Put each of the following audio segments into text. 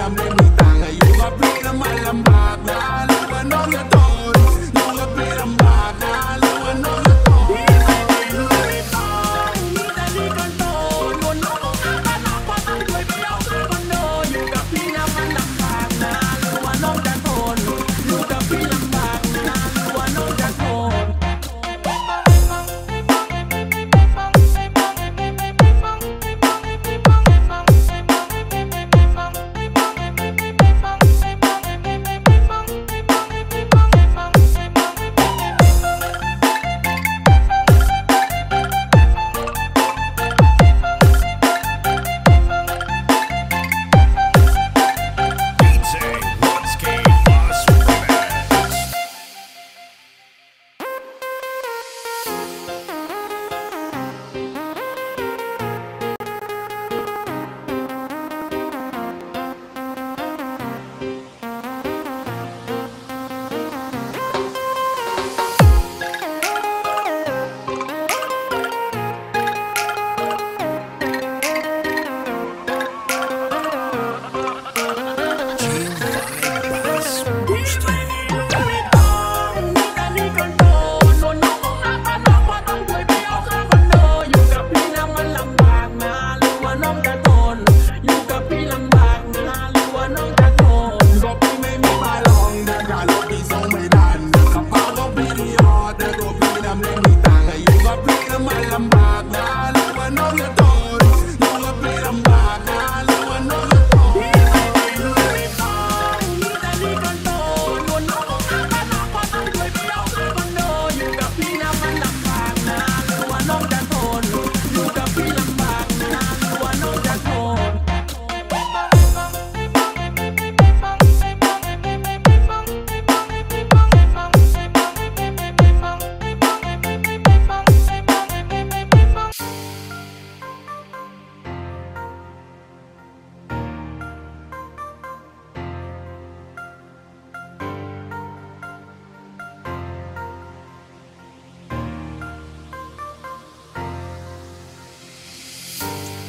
ำไม่มีตังค์อยู่กับพี่แล้วมันลำบากนะหรือว่าน้องจะทนอยู่กับพี่ลำบากนะหรือว่าน้องจะทนพี่ไม่เลยต้องมีแต่ดีกันโตนวลน้องต้องการบ้านน้องพอต้องช่วยพี่เอาซื้อคอนโดอยู่กับพี่แล้วมันลำบากนะหรือว่าน้องจะทนอยู่กับพี่ลำบากนะหรือว่าน้องจะทน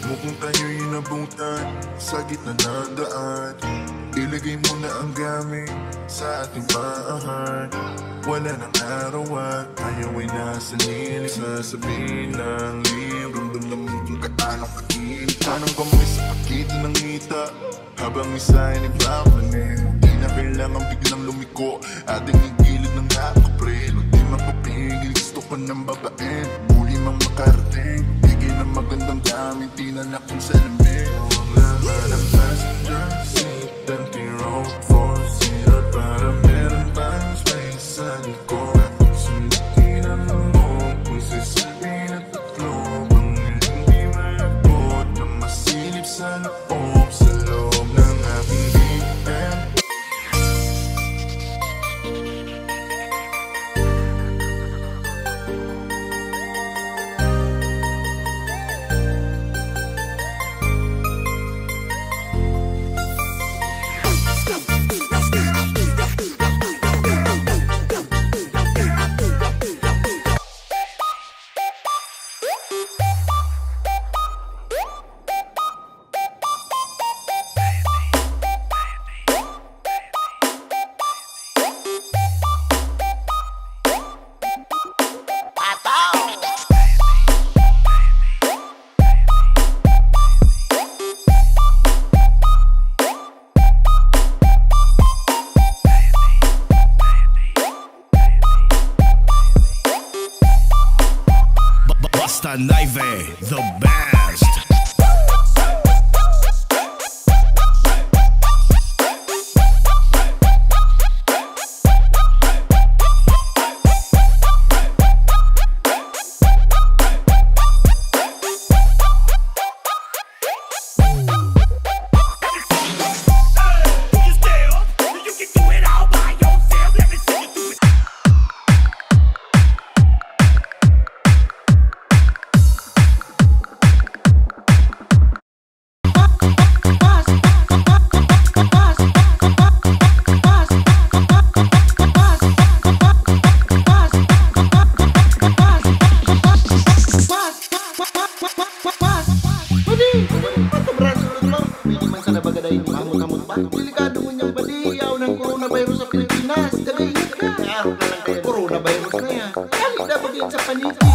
Mukhang tayo'y nabutan sa gitna ng daan. Ilagay mo na ang gamit sa ating bahay. Wala nang arawan, tayo ay nasa nilig. Sasabihin ng libreng damdamin kung katanong kakilig. Tanong kami sa pagitan ng ngita habang isa ay nagpapanin. Di na kailangan biglang lumiko, ating igilid ng nakapreno. Di mapapigil, gusto ko ng babae, muli mang makarating. Higil ng magandang gamit, tinalak kong salamin. Ang laman ng passenger seat, empty road for zero. Para meron pang space sa likod. Sundutin ang loob, kung sasabihin at tatlo. Ang hindi malapot na masilip sa loob. Sa loob ng aking BM. Basta Naive, the best. Quanto braço, irmão? Pwede man sa nabagaday ni kamot-kamot ba? Delikado mo niyang baliyaw ng coronavirus sa Pilipinas. Tagaingat ka. Araw na lang kayo. Coronavirus na yan. Galit na bagay sa paniki.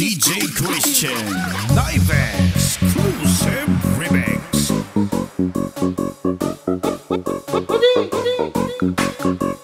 DJ Christian Live Exclusive Remix. Pwede.